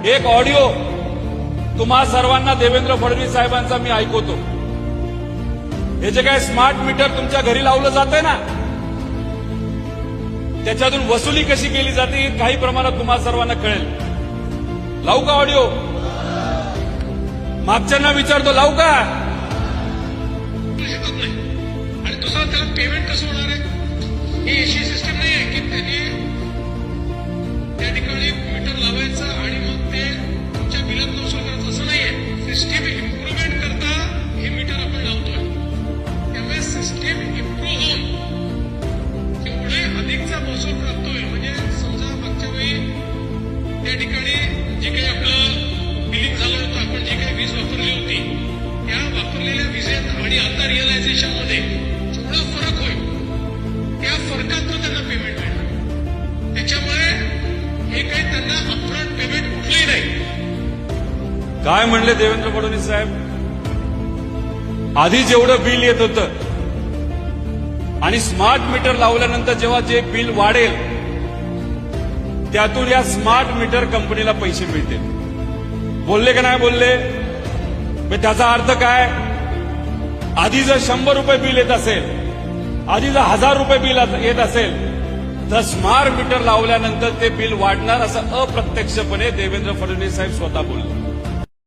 एक ऑडिओ तुम्हा सर्वांना देवेंद्र फडणवीस साहेबांचा मी ऐकवतो. हे जे काय स्मार्ट मीटर तुमच्या घरी लावलं जातंय ना, त्याच्यातून वसुली कशी केली जाते हे काही प्रमाणात तुम्हा सर्वांना कळेल. लावू का ऑडिओ? मागच्यांना विचारतो, लावू का? आणि दुसरा त्याला पेमेंट कसं होणार आहे? ही अशी सिस्टम नाही आहे की त्यांनी त्या ठिकाणी मीटर लावायचं आणि मग ते तुमच्या बिलात वसूल करायचं, असं नाहीये. सिस्टीम इम्प्रुव्हमेंट करता हे मीटर आपण लावतोय. त्यामुळे सिस्टीम इम्प्रूव्ह होऊन तेवढे अधिकचा महसूल प्राप्त होईल. म्हणजे समजा मागच्या वेळी त्या ठिकाणी जे काही आपलं बिलिंग झालं होतं, आपण जी काही वीज वापरली होती त्या वापरलेल्या विजेत आणि आता रिअलायझेशन मध्ये जेवढा फरक होईल त्या फरकातून त्यांना पेमेंट मिळणार. त्याच्यामुळे हे काही त्यांना अपफ्रंट पेमेंट कुठलंही नाही. काय म्हणले देवेंद्र फडणवीस साहेब? आधी जेवढं बिल येत होतं आणि स्मार्ट मीटर लावल्यानंतर जेव्हा जे बिल वाढेल त्यातून या स्मार्ट मीटर कंपनीला पैसे मिळतील. बोलले का नाही बोलले? त्याचा अर्थ काय? आधी जर 100 रुपये बिल येत असेल, आधी जर 1000 रुपये बिल येत असेल, तर स्मार्ट मीटर लावल्यानंतर ते बिल वाढणार असं अप्रत्यक्षपणे देवेंद्र फडणवीस साहेब स्वतः बोलले.